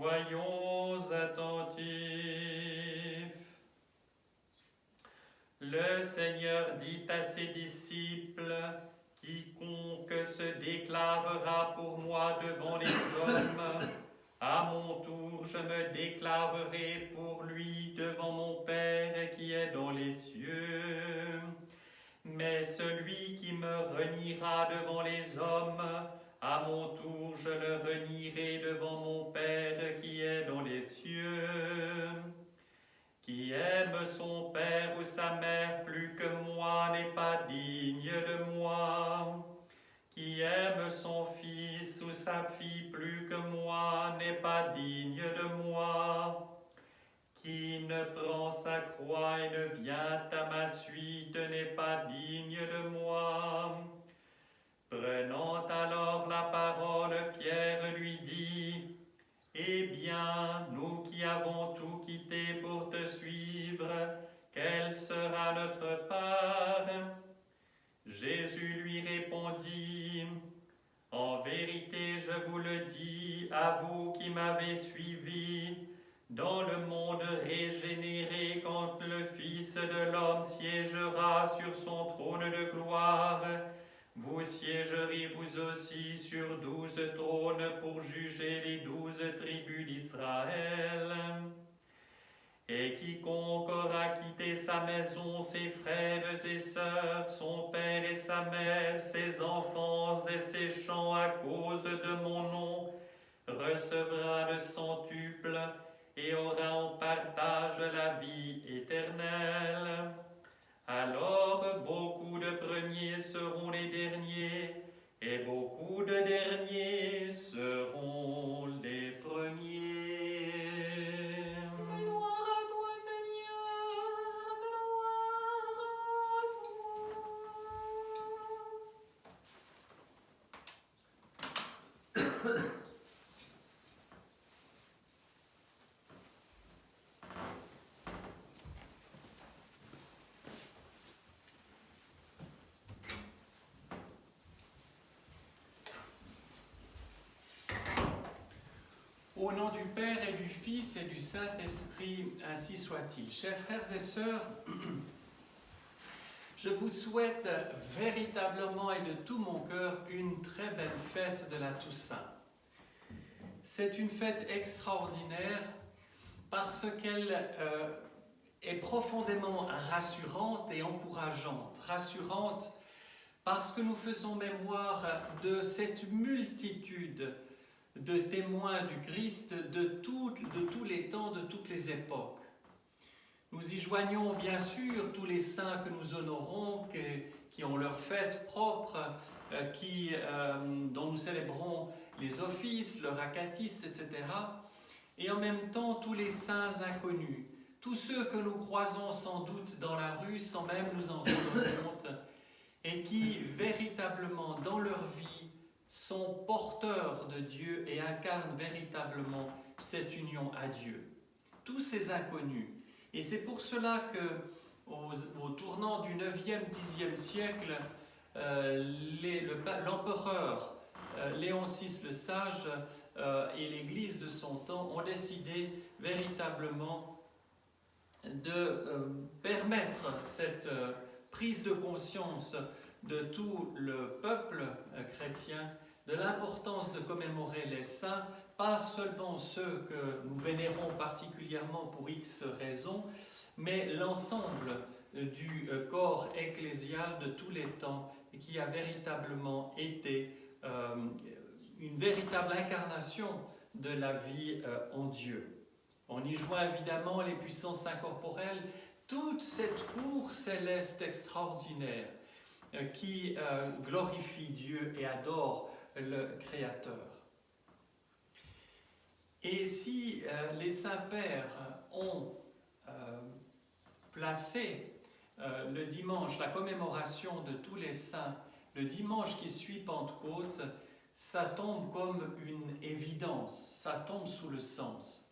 Soyons attentifs. Le Seigneur dit à ses disciples, « Quiconque se déclarera pour moi devant les hommes, à mon tour je me déclarerai pour lui devant mon Père qui est dans les cieux. Mais celui qui me reniera devant les hommes, à mon tour je le renierai devant mon Père qui est dans les cieux. Qui aime son père ou sa mère plus que moi n'est pas digne de moi. Qui aime son fils ou sa fille plus que moi n'est pas digne de moi. Qui ne prend sa croix et ne vient à ma suite n'est pas digne de moi. » Prenant alors la parole, Pierre lui dit, « Eh bien, nous qui avons tout quitté pour te suivre, quelle sera notre part ?» Jésus lui répondit, « En vérité, je vous le dis, à vous qui m'avez suivi, dans le monde régénéré, quand le Fils de l'homme siégera sur son trône de gloire, vous siégerez vous aussi sur 12 trônes pour juger les 12 tribus d'Israël. Et quiconque aura quitté sa maison, ses frères et sœurs, son père et sa mère, ses enfants et ses champs à cause de mon nom, recevra le centuple et aura en partage la vie éternelle. Alors beaucoup de premiers seront les derniers, et beaucoup de derniers seront les premiers. Gloire à toi, Seigneur, gloire à toi. Au nom du Père et du Fils et du Saint-Esprit, ainsi soit-il. Chers frères et sœurs, je vous souhaite véritablement et de tout mon cœur une très belle fête de la Toussaint. C'est une fête extraordinaire parce qu'elle est profondément rassurante et encourageante. Rassurante parce que nous faisons mémoire de cette multitude de témoins du Christ de tous les temps, de toutes les époques. Nous y joignons bien sûr tous les saints que nous honorons, qui ont leur fête propre, dont nous célébrons les offices, leur acatistes, etc. Et en même temps tous les saints inconnus, tous ceux que nous croisons sans doute dans la rue sans même nous en rendre compte, et qui véritablement dans leur vie sont porteurs de Dieu et incarnent véritablement cette union à Dieu. Tous ces inconnus. Et c'est pour cela qu'au tournant du 9e, 10e siècle, l'empereur Léon VI le Sage et l'Église de son temps ont décidé véritablement de permettre cette prise de conscience de tout le peuple chrétien de l'importance de commémorer les saints, pas seulement ceux que nous vénérons particulièrement pour X raisons, mais l'ensemble du corps ecclésial de tous les temps qui a véritablement été une véritable incarnation de la vie en Dieu. On y joint évidemment les puissances incorporelles, toute cette cour céleste extraordinaire qui glorifie Dieu et adore le Créateur. Et si les saints-pères ont placé le dimanche, la commémoration de tous les saints, le dimanche qui suit Pentecôte, ça tombe comme une évidence, ça tombe sous le sens.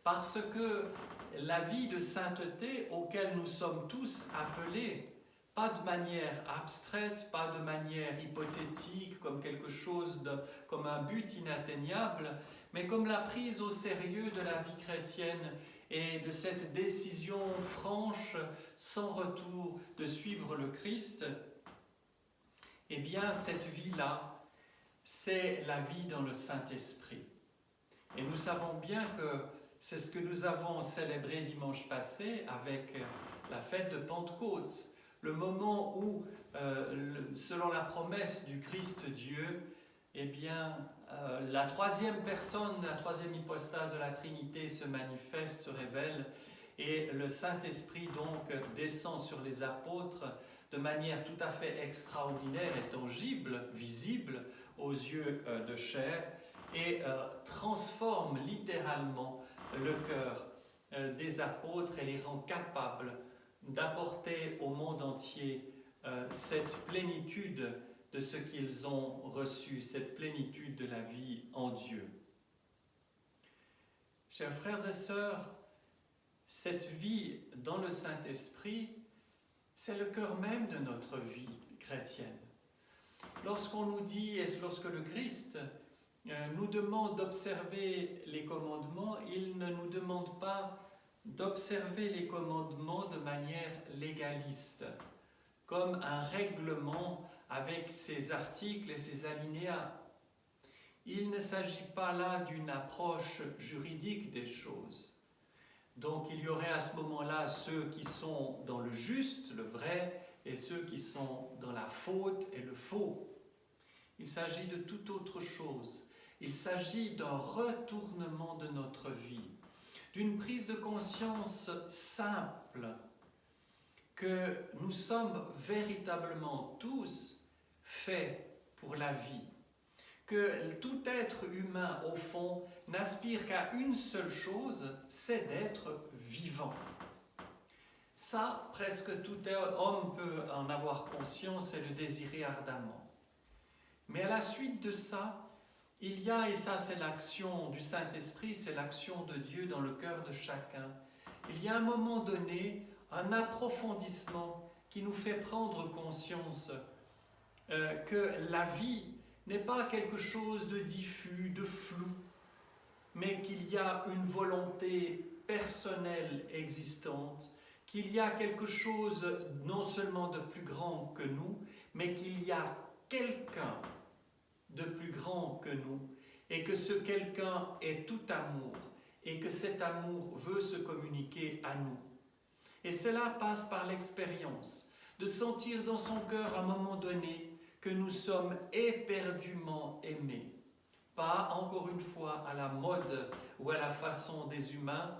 Parce que la vie de sainteté auquel nous sommes tous appelés, pas de manière abstraite, pas de manière hypothétique, comme quelque chose comme un but inatteignable, mais comme la prise au sérieux de la vie chrétienne et de cette décision franche, sans retour, de suivre le Christ, eh bien cette vie-là, c'est la vie dans le Saint-Esprit. Et nous savons bien que c'est ce que nous avons célébré dimanche passé avec la fête de Pentecôte, le moment où, selon la promesse du Christ Dieu, eh bien, la troisième personne, la troisième hypostase de la Trinité se manifeste, se révèle, et le Saint-Esprit donc descend sur les apôtres de manière tout à fait extraordinaire et tangible, visible aux yeux de chair, et transforme littéralement le cœur des apôtres et les rend capables d'apporter au monde entier cette plénitude de ce qu'ils ont reçu, cette plénitude de la vie en Dieu. Chers frères et sœurs, cette vie dans le Saint-Esprit, c'est le cœur même de notre vie chrétienne. Lorsqu'on nous dit, et lorsque le Christ nous demande d'observer les commandements, il ne nous demande pas d'observer les commandements de manière légaliste, comme un règlement avec ses articles et ses alinéas. Il ne s'agit pas là d'une approche juridique des choses. Donc il y aurait à ce moment-là ceux qui sont dans le juste, le vrai, et ceux qui sont dans la faute et le faux. Il s'agit de toute autre chose. Il s'agit d'un retournement de notre vie, d'une prise de conscience simple que nous sommes véritablement tous faits pour la vie, que tout être humain, au fond, n'aspire qu'à une seule chose, c'est d'être vivant. Ça, presque tout homme peut en avoir conscience et le désirer ardemment. Mais à la suite de ça, il y a, et ça c'est l'action du Saint-Esprit, c'est l'action de Dieu dans le cœur de chacun, il y a à un moment donné un approfondissement qui nous fait prendre conscience que la vie n'est pas quelque chose de diffus, de flou, mais qu'il y a une volonté personnelle existante, qu'il y a quelque chose non seulement de plus grand que nous, mais qu'il y a quelqu'un de plus grand que nous, et que ce quelqu'un est tout amour, et que cet amour veut se communiquer à nous. Et cela passe par l'expérience, de sentir dans son cœur à un moment donné que nous sommes éperdument aimés. Pas, encore une fois, à la mode ou à la façon des humains,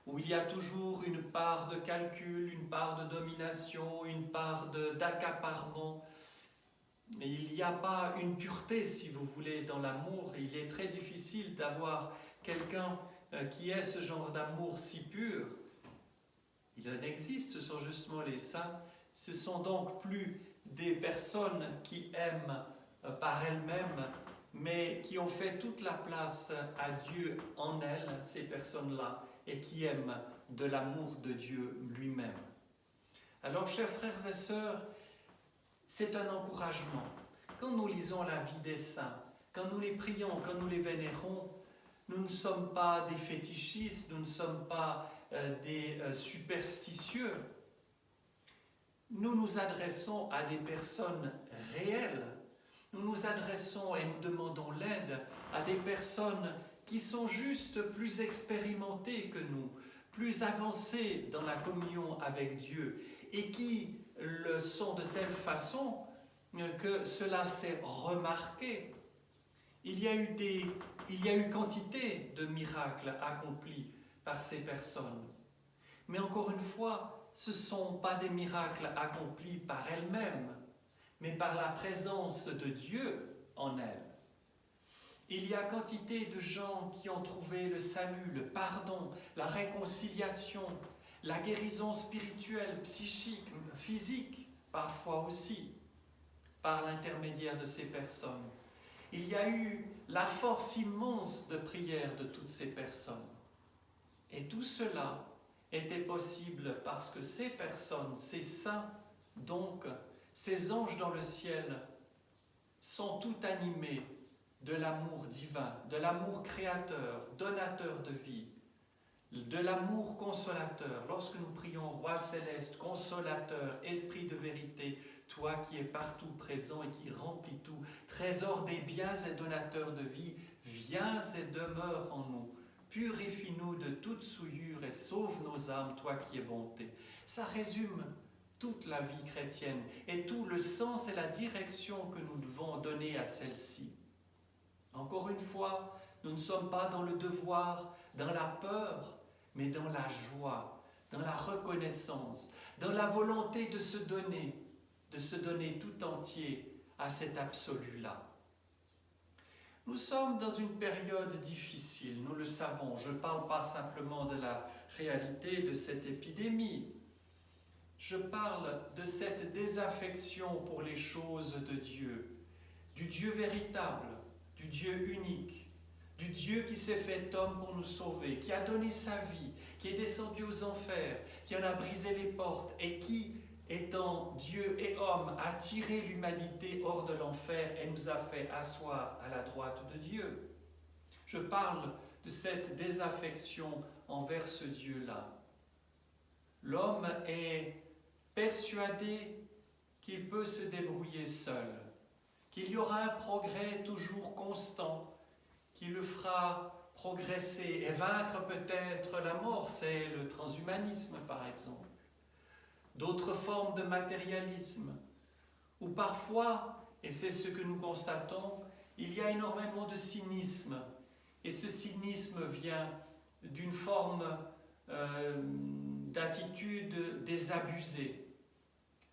où il y a toujours une part de calcul, une part de domination, une part d'accaparement. Mais il n'y a pas une pureté, si vous voulez, dans l'amour. Il est très difficile d'avoir quelqu'un qui ait ce genre d'amour si pur. Il en existe, ce sont justement les saints. Ce sont donc plus des personnes qui aiment par elles-mêmes, mais qui ont fait toute la place à Dieu en elles, ces personnes-là, et qui aiment de l'amour de Dieu lui-même. Alors, chers frères et sœurs, c'est un encouragement. Quand nous lisons la vie des saints, quand nous les prions, quand nous les vénérons, nous ne sommes pas des fétichistes, nous ne sommes pas des superstitieux. Nous nous adressons à des personnes réelles. Nous nous adressons et nous demandons l'aide à des personnes qui sont juste plus expérimentées que nous, plus avancées dans la communion avec Dieu et qui le sont de telle façon que cela s'est remarqué. Il y a eu quantité de miracles accomplis par ces personnes. Mais encore une fois, ce ne sont pas des miracles accomplis par elles-mêmes, mais par la présence de Dieu en elles. Il y a quantité de gens qui ont trouvé le salut, le pardon, la réconciliation, la guérison spirituelle, psychique, physique, parfois aussi, par l'intermédiaire de ces personnes. Il y a eu la force immense de prière de toutes ces personnes. Et tout cela était possible parce que ces personnes, ces saints, donc ces anges dans le ciel, sont tout animés de l'amour divin, de l'amour créateur, donateur de vie, de l'amour consolateur. Lorsque nous prions Roi céleste, consolateur, esprit de vérité, toi qui es partout présent et qui remplis tout, trésor des biens et donateur de vie, viens et demeure en nous. Purifie-nous de toute souillure et sauve nos âmes, toi qui es bonté. Ça résume toute la vie chrétienne et tout le sens et la direction que nous devons donner à celle-ci. Encore une fois, nous ne sommes pas dans le devoir, dans la peur, mais dans la joie, dans la reconnaissance, dans la volonté de se donner tout entier à cet absolu-là. Nous sommes dans une période difficile, nous le savons. Je ne parle pas simplement de la réalité de cette épidémie. Je parle de cette désaffection pour les choses de Dieu, du Dieu véritable, du Dieu unique, du Dieu qui s'est fait homme pour nous sauver, qui a donné sa vie, qui est descendu aux enfers, qui en a brisé les portes et qui, étant Dieu et homme, a tiré l'humanité hors de l'enfer et nous a fait asseoir à la droite de Dieu. Je parle de cette désaffection envers ce Dieu-là. L'homme est persuadé qu'il peut se débrouiller seul, qu'il y aura un progrès toujours constant, qui le fera progresser et vaincre peut-être la mort, c'est le transhumanisme par exemple. D'autres formes de matérialisme, où parfois, et c'est ce que nous constatons, il y a énormément de cynisme. Et ce cynisme vient d'une forme d'attitude désabusée,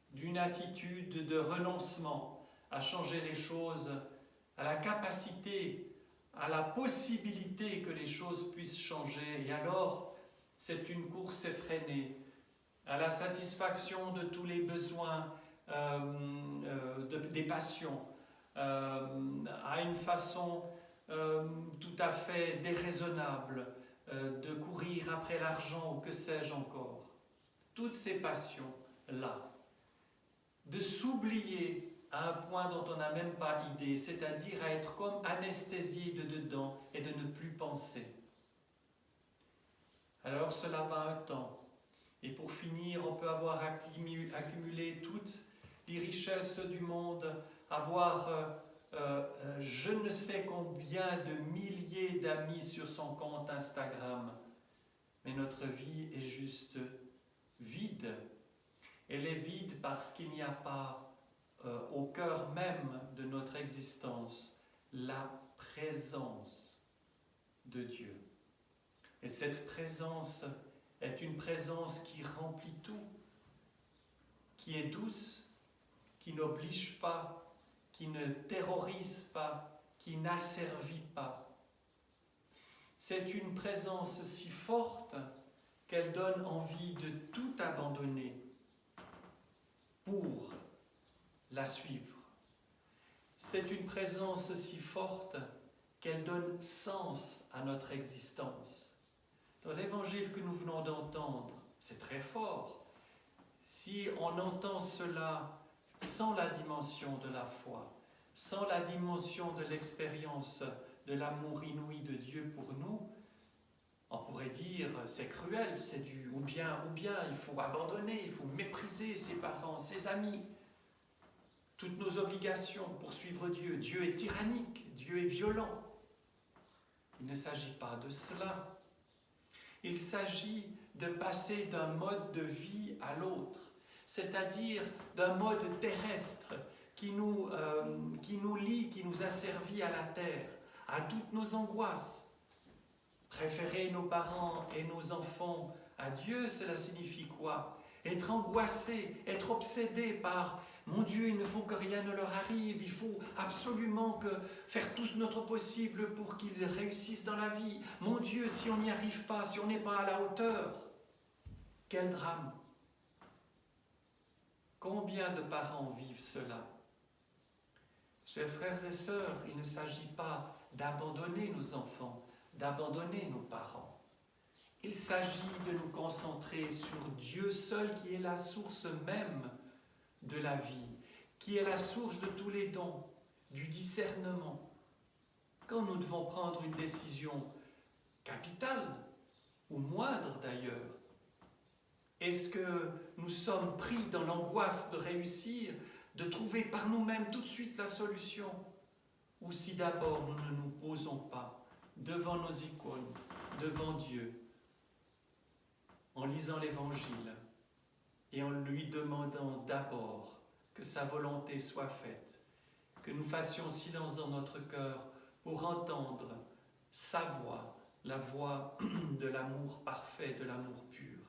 d'une attitude de renoncement à changer les choses, à la capacité, à la possibilité que les choses puissent changer. Et alors, c'est une course effrénée à la satisfaction de tous les besoins, des passions, à une façon tout à fait déraisonnable de courir après l'argent ou que sais-je encore. Toutes ces passions-là, de s'oublier à un point dont on n'a même pas idée, c'est-à-dire à être comme anesthésié de dedans et de ne plus penser. Alors cela va un temps. Et pour finir, on peut avoir accumulé toutes les richesses du monde, avoir je ne sais combien de milliers d'amis sur son compte Instagram. Mais notre vie est juste vide. Elle est vide parce qu'il n'y a pas au cœur même de notre existence la présence de Dieu. Et cette présence est une présence qui remplit tout, qui est douce, qui n'oblige pas, qui ne terrorise pas, qui n'asservit pas. C'est une présence si forte qu'elle donne envie de tout abandonner pour la suivre. C'est une présence si forte qu'elle donne sens à notre existence. Dans l'évangile que nous venons d'entendre, c'est très fort. Si on entend cela sans la dimension de la foi, sans la dimension de l'expérience de l'amour inouï de Dieu pour nous, on pourrait dire c'est cruel, c'est du ou bien il faut abandonner, il faut mépriser ses parents, ses amis, toutes nos obligations pour suivre Dieu. Dieu est tyrannique, Dieu est violent. Il ne s'agit pas de cela. Il s'agit de passer d'un mode de vie à l'autre, c'est-à-dire d'un mode terrestre qui nous lie, qui nous a servi à la terre, à toutes nos angoisses. Préférer nos parents et nos enfants à Dieu, cela signifie quoi? Être angoissé, être obsédé par « Mon Dieu, il ne faut que rien ne leur arrive, il faut absolument faire tous notre possible pour qu'ils réussissent dans la vie. Mon Dieu, si on n'y arrive pas, si on n'est pas à la hauteur, quel drame !» Combien de parents vivent cela? Chers frères et sœurs, il ne s'agit pas d'abandonner nos enfants, d'abandonner nos parents. Il s'agit de nous concentrer sur Dieu seul qui est la source même de la vie, qui est la source de tous les dons, du discernement, quand nous devons prendre une décision capitale, ou moindre d'ailleurs, est-ce que nous sommes pris dans l'angoisse de réussir, de trouver par nous-mêmes tout de suite la solution? Ou si d'abord nous ne nous posons pas devant nos icônes, devant Dieu, en lisant l'Évangile et en lui demandant d'abord que sa volonté soit faite, que nous fassions silence dans notre cœur pour entendre sa voix, la voix de l'amour parfait, de l'amour pur.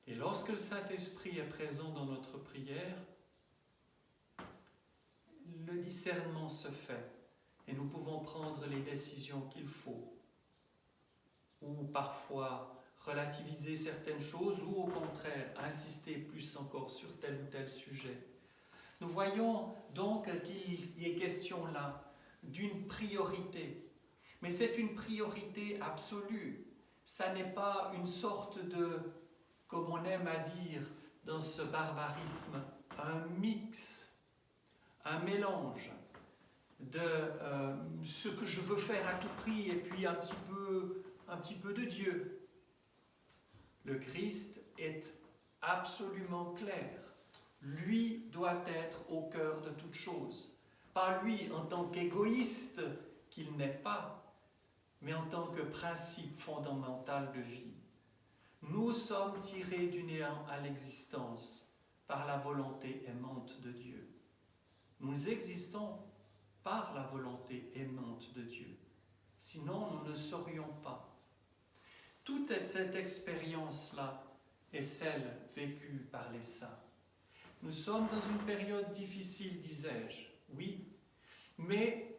Et lorsque le Saint-Esprit est présent dans notre prière, le discernement se fait et nous pouvons prendre les décisions qu'il faut, ou parfois relativiser certaines choses, ou au contraire insister plus encore sur tel ou tel sujet. Nous voyons donc qu'il y est question là d'une priorité, mais c'est une priorité absolue. Ça n'est pas une sorte de, comme on aime à dire dans ce barbarisme, un mix, un mélange de ce que je veux faire à tout prix et puis un petit peu de Dieu. Le Christ est absolument clair. Lui doit être au cœur de toute chose. Pas lui en tant qu'égoïste qu'il n'est pas, mais en tant que principe fondamental de vie. Nous sommes tirés du néant à l'existence par la volonté aimante de Dieu. Nous existons par la volonté aimante de Dieu. Sinon, nous ne serions pas. Toute cette expérience-là est celle vécue par les saints. Nous sommes dans une période difficile, disais-je, oui, mais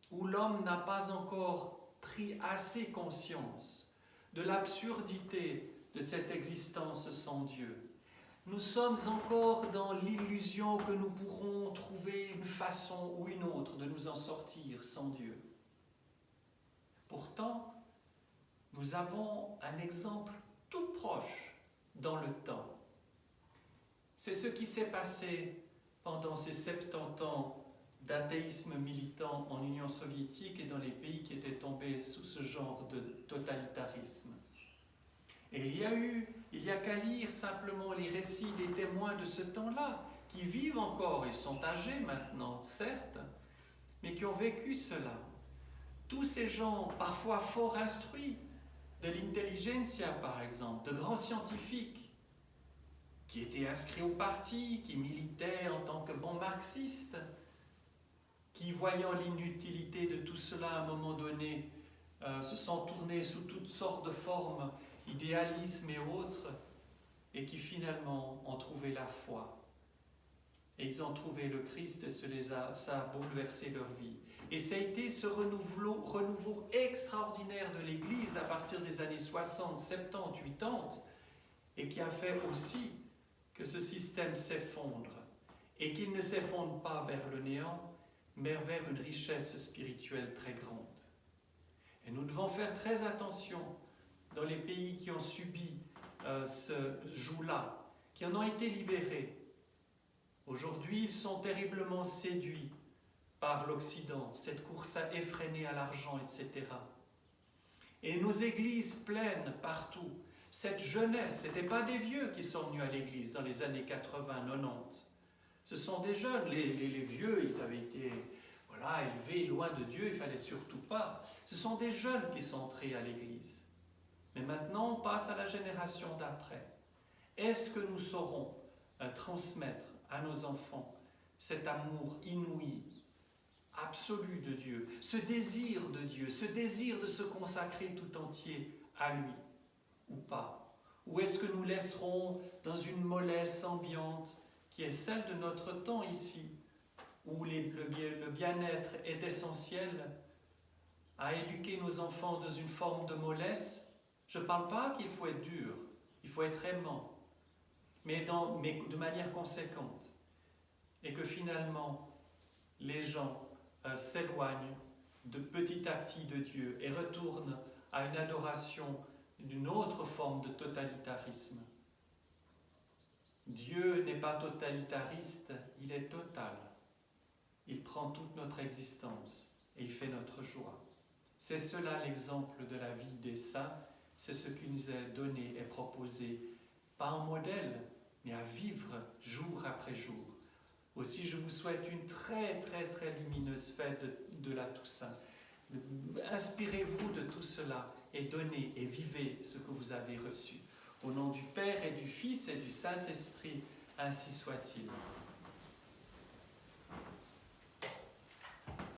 où l'homme n'a pas encore pris assez conscience de l'absurdité de cette existence sans Dieu. Nous sommes encore dans l'illusion que nous pourrons trouver une façon ou une autre de nous en sortir sans Dieu. Pourtant, nous avons un exemple tout proche dans le temps. C'est ce qui s'est passé pendant ces 70 ans d'athéisme militant en Union soviétique et dans les pays qui étaient tombés sous ce genre de totalitarisme. Et il y a qu'à lire simplement les récits des témoins de ce temps-là, qui vivent encore, ils sont âgés maintenant, certes, mais qui ont vécu cela. Tous ces gens, parfois fort instruits, de l'intelligentsia par exemple, de grands scientifiques, qui étaient inscrits au parti, qui militaient en tant que bons marxistes, qui, voyant l'inutilité de tout cela à un moment donné, se sont tournés sous toutes sortes de formes, idéalisme et autres, et qui finalement ont trouvé la foi. Et ils ont trouvé le Christ et ça a bouleversé leur vie. Et ça a été ce renouveau extraordinaire de l'Église à partir des années 60, 70, 80, et qui a fait aussi que ce système s'effondre, et qu'il ne s'effondre pas vers le néant, mais vers une richesse spirituelle très grande. Et nous devons faire très attention dans les pays qui ont subi ce joug-là, qui en ont été libérés. Aujourd'hui, ils sont terriblement séduits par l'Occident, cette course effrénée à l'argent, etc. Et nos églises pleines partout, cette jeunesse, ce n'étaient pas des vieux qui sont venus à l'église dans les années 80, 90. Ce sont des jeunes, les vieux, ils avaient été élevés loin de Dieu, il ne fallait surtout pas. Ce sont des jeunes qui sont entrés à l'église. Mais maintenant, on passe à la génération d'après. Est-ce que nous saurons transmettre à nos enfants cet amour inouï, absolu de Dieu, ce désir de Dieu, ce désir de se consacrer tout entier à lui, ou pas? Ou est-ce que nous laisserons dans une mollesse ambiante qui est celle de notre temps ici, où le bien-être est essentiel, à éduquer nos enfants dans une forme de mollesse? Je ne parle pas qu'il faut être dur, il faut être aimant, mais de manière conséquente. Et que finalement, les gens s'éloignent de petit à petit de Dieu et retournent à une adoration d'une autre forme de totalitarisme. Dieu n'est pas totalitariste, il est total. Il prend toute notre existence. et il fait notre joie. C'est cela l'exemple de la vie des saints, c'est ce qui nous est donné et proposé, pas en modèle, mais à vivre jour après jour. Aussi, je vous souhaite une très lumineuse fête de la Toussaint. Inspirez-vous de tout cela et donnez et vivez ce que vous avez reçu. Au nom du Père et du Fils et du Saint-Esprit, ainsi soit-il.